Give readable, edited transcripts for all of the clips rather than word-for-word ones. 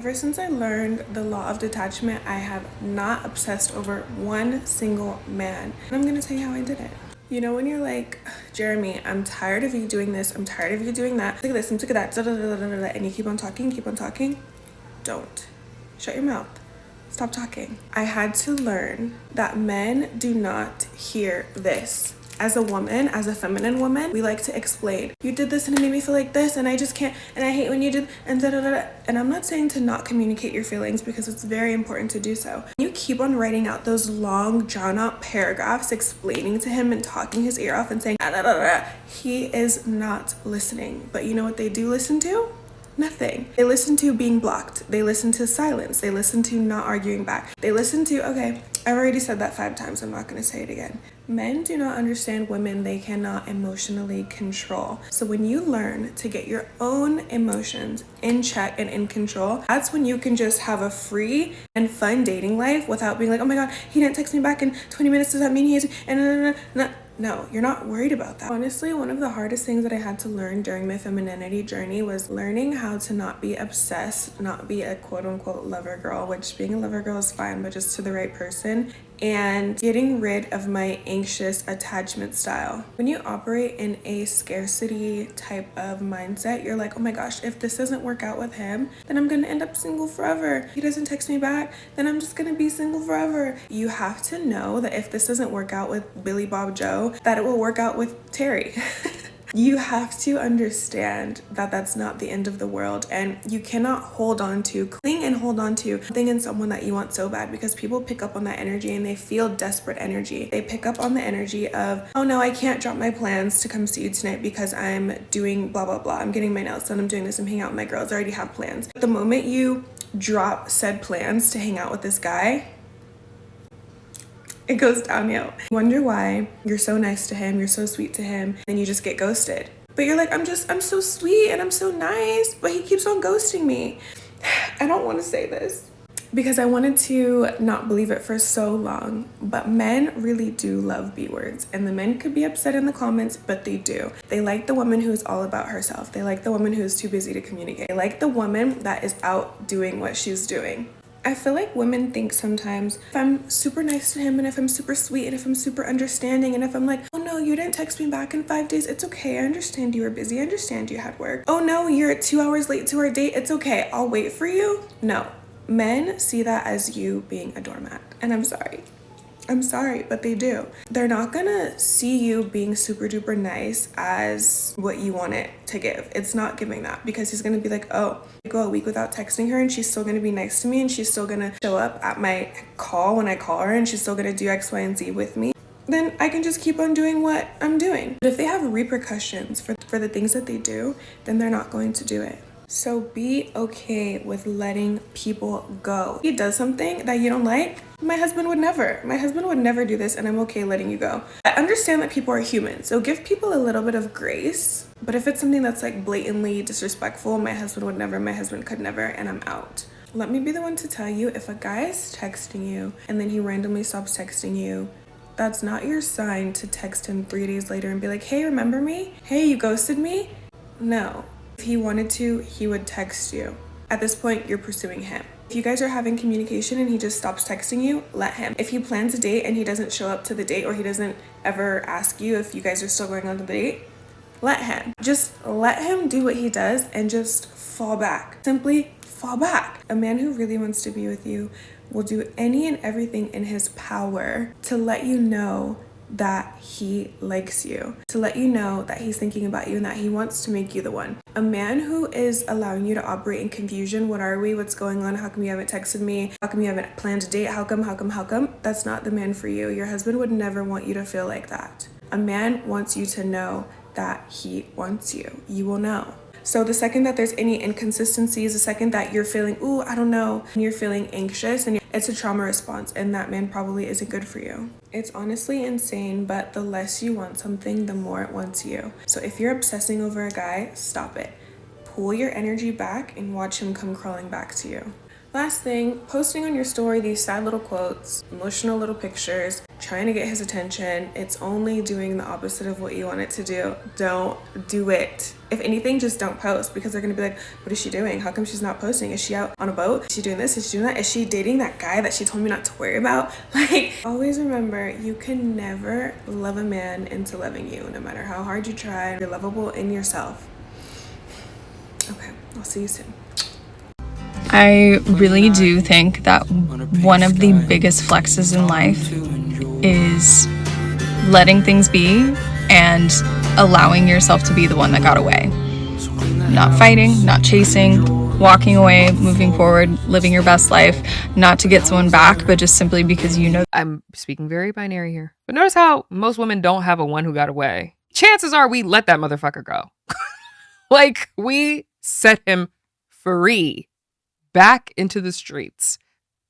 Ever since I learned the law of detachment, I have not obsessed over one single man. And I'm gonna tell you how I did it. You know when you're like, Jeremy, I'm tired of you doing this, I'm tired of you doing that, I'm sick of this, I'm sick of that, and you keep on talking, don't. Shut your mouth. Stop talking. I had to learn that men do not hear this. As a woman, as a feminine woman, we like to explain. You did this and it made me feel like this and I just can't, and I hate when you did, and And I'm not saying to not communicate your feelings because it's very important to do so. You keep on writing out those long, drawn out paragraphs explaining to him and talking his ear off and saying, he is not listening. But you know what they do listen to? Nothing. They listen to being blocked. They listen to silence. They listen to not arguing back. They listen to, okay, I've already said that 5 times. I'm not going to say it again. Men do not understand women they cannot emotionally control. So when you learn to get your own emotions in check and in control, that's when you can just have a free and fun dating life without being like, oh my God, he didn't text me back in 20 minutes. Does that mean he is? And no, you're not worried about that. Honestly, one of the hardest things that I had to learn during my femininity journey was learning how to not be obsessed, not be a quote unquote lover girl, which being a lover girl is fine, but just to the right person, and getting rid of my anxious attachment style. When you operate in a scarcity type of mindset, you're like, oh my gosh, if this doesn't work out with him, then I'm gonna end up single forever. He doesn't text me back, then I'm just gonna be single forever. You have to know that if this doesn't work out with Billy Bob Joe, that it will work out with Terry. You have to understand that that's not the end of the world, and you cannot cling and hold on to something in someone that you want so bad, because people pick up on that energy and they feel desperate energy. They pick up on the energy of, oh no, I can't drop my plans to come see you tonight because I'm doing blah, blah, blah. I'm getting my nails done. I'm doing this. I'm hanging out with my girls. I already have plans. But the moment you drop said plans to hang out with this guy, it goes downhill. You wonder why you're so nice to him, you're so sweet to him, and you just get ghosted. But you're like, I'm so sweet and I'm so nice, but he keeps on ghosting me. I don't want to say this because I wanted to not believe it for so long, but men really do love B words, and the men could be upset in the comments, but they do. They like the woman who's all about herself. They like the woman who's too busy to communicate. They like the woman that is out doing what she's doing. I feel like women think sometimes if I'm super nice to him and if I'm super sweet and if I'm super understanding and if I'm like, oh no, you didn't text me back in 5 days, it's okay. I understand you were busy. I understand you had work. Oh no, you're 2 hours late to our date. It's okay. I'll wait for you. No, men see that as you being a doormat, and I'm sorry, but they do. They're not gonna see you being super duper nice as what you want it to give. It's not giving that, because he's gonna be like, oh, I go a week without texting her and she's still gonna be nice to me and she's still gonna show up at my call when I call her and she's still gonna do X, Y, and Z with me. Then I can just keep on doing what I'm doing. But if they have repercussions for the things that they do, then they're not going to do it. So be okay with letting people go. He does something that you don't like. My husband would never do this, and I'm okay letting you go. I understand that people are human, so give people a little bit of grace. But if it's something that's like blatantly disrespectful, my husband could never, and I'm out. Let me be the one to tell you, if a guy is texting you and then he randomly stops texting you, that's not your sign to text him 3 days later and be like, hey, remember me? Hey, you ghosted me? No. If he wanted to, he would text you. At this point, you're pursuing him. If you guys are having communication and he just stops texting you, let him. If he plans a date and he doesn't show up to the date, or he doesn't ever ask you if you guys are still going on the date, let him. Just let him do what he does and just fall back. Simply fall back. A man who really wants to be with you will do any and everything in his power to let you know that he likes you, to let you know that he's thinking about you and that he wants to make you the one. A man who is allowing you to operate in confusion, what are we, what's going on, how come you haven't texted me, how come you haven't planned a date, how come, that's not the man for you. Your husband would never want you to feel like that. A man wants you to know that he wants you. You will know. So the second that there's any inconsistencies, the second that you're feeling, ooh, I don't know, and you're feeling anxious, and it's a trauma response, and that man probably isn't good for you. It's honestly insane, but the less you want something, the more it wants you. So if you're obsessing over a guy, stop it. Pull your energy back and watch him come crawling back to you. Last thing, posting on your story these sad little quotes, emotional little pictures, trying to get his attention. It's only doing the opposite of what you want it to do. Don't do it. If anything, just don't post, because they're gonna be like, what is she doing? How come she's not posting? Is she out on a boat? Is she doing this? Is she doing that? Is she dating that guy that she told me not to worry about? Like, always remember, you can never love a man into loving you, no matter how hard you try. You're lovable in yourself. Okay, I'll see you soon. I really do think that one of the biggest flexes in life is letting things be and allowing yourself to be the one that got away. Not fighting, not chasing, walking away, moving forward, living your best life, not to get someone back, but just simply because you know. I'm speaking very binary here. But notice how most women don't have a one who got away. Chances are we let that motherfucker go. Like, we set him free back into the streets.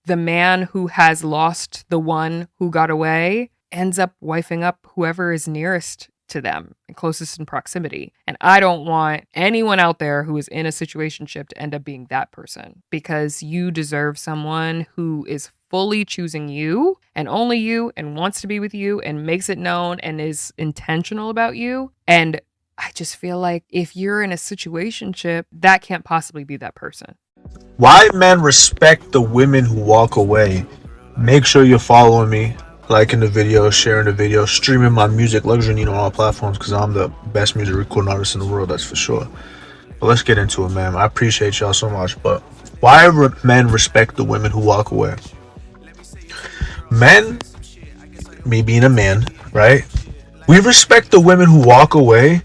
The man who has lost the one who got away ends up wifing up whoever is nearest to them and closest in proximity. And I don't want anyone out there who is in a situationship to end up being that person, because you deserve someone who is fully choosing you and only you and wants to be with you and makes it known and is intentional about you. And I just feel like if you're in a situationship, that can't possibly be that person. Why men respect the women who walk away. Make sure you're following me, liking the video, sharing the video, streaming my music, Luxury Nino, on all platforms, because I'm the best music recording artist in the world, that's for sure. But let's get into it, man. I appreciate y'all so much. But why men respect the women who walk away? Men, me being a man, right? We respect the women who walk away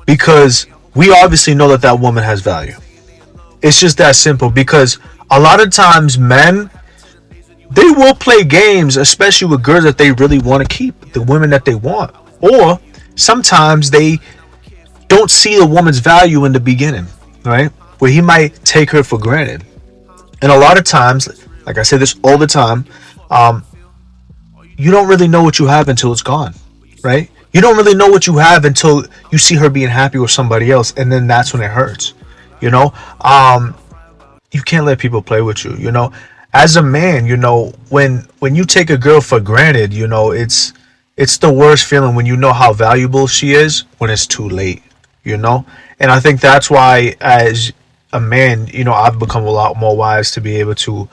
because we obviously know that that woman has value. It's just that simple, because a lot of times men, they will play games, especially with girls that they really want to keep, the women that they want. Or sometimes they don't see the woman's value in the beginning, right? Where he might take her for granted. And a lot of times, like I say this all the time, you don't really know what you have until it's gone, right? You don't really know what you have until you see her being happy with somebody else, and then that's when it hurts. You know, you can't let people play with you. You know, as a man, you know, when you take a girl for granted, you know, it's the worst feeling when you know how valuable she is when it's too late. You know, and I think that's why, as a man, you know, I've become a lot more wise to be able to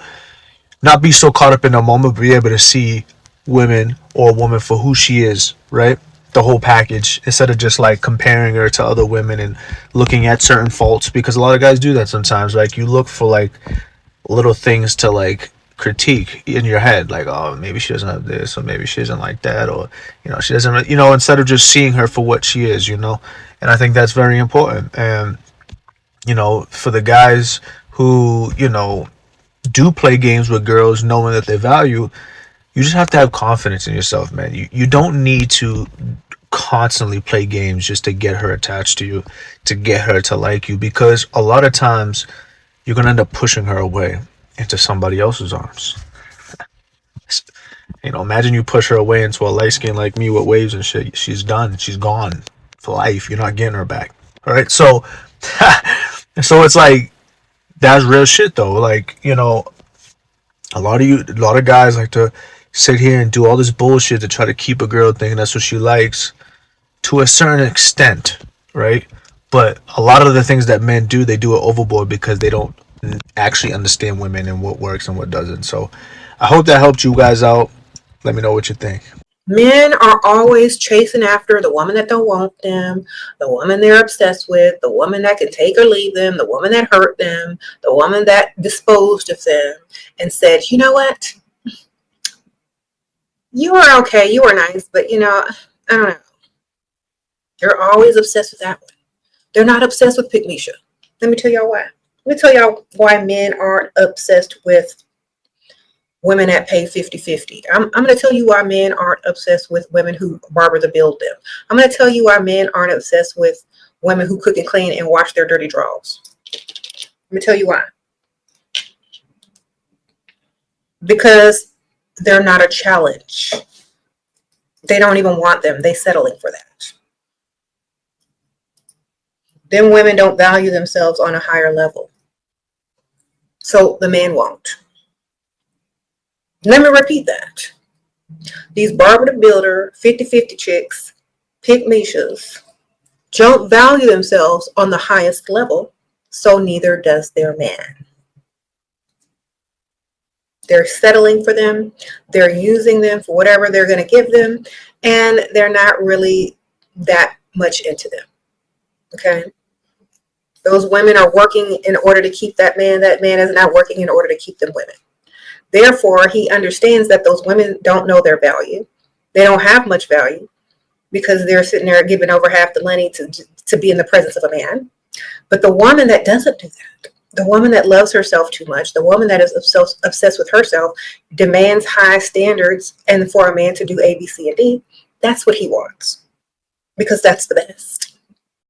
not be so caught up in the moment, but be able to see women or a woman for who she is, right? The whole package, instead of just like comparing her to other women and looking at certain faults, because a lot of guys do that sometimes. Like, you look for like little things to like critique in your head, like, oh, maybe she doesn't have this, or maybe she isn't like that, or, you know, she doesn't, you know, instead of just seeing her for what she is, you know. And I think that's very important. And, you know, for the guys who, you know, do play games with girls knowing that they value, you just have to have confidence in yourself, man. You don't need to constantly play games just to get her attached to you, to get her to like you, because a lot of times you're going to end up pushing her away into somebody else's arms. You know, imagine you push her away into a light skin like me with waves and shit. She's done. She's gone for life. You're not getting her back. All right. So, so it's like, that's real shit though. Like, you know, a lot of guys like to sit here and do all this bullshit to try to keep a girl thinking that's what she likes, to a certain extent, right? But a lot of the things that men do, they do it overboard because they don't actually understand women and what works and what doesn't. So I hope that helped you guys out. Let me know what you think. Men are always chasing after the woman that don't want them, the woman they're obsessed with, the woman that can take or leave them, the woman that hurt them, the woman that disposed of them and said, you know what? You are okay, you are nice, but you know, I don't know. They're always obsessed with that one. They're not obsessed with Pick Misha. Let me tell y'all why. Let me tell y'all why men aren't obsessed with women that pay 50-50. I'm going to tell you why men aren't obsessed with women who barber the build them. I'm going to tell you why men aren't obsessed with women who cook and clean and wash their dirty drawers. Let me tell you why. Because they're not a challenge. They don't even want them. They're settling for that. Them women don't value themselves on a higher level. So the man won't. Let me repeat that. These Barbara the Builder, 50-50 chicks, pick Mishas, don't value themselves on the highest level, so neither does their man. They're settling for them, they're using them for whatever they're going to give them, and they're not really that much into them. Okay? Those women are working in order to keep that man. That man is not working in order to keep them women. Therefore, he understands that those women don't know their value. They don't have much value because they're sitting there giving over half the money to be in the presence of a man. But the woman that doesn't do that, the woman that loves herself too much, the woman that is obsessed with herself, demands high standards, and for a man to do A, B, C, and D, that's what he wants because that's the best.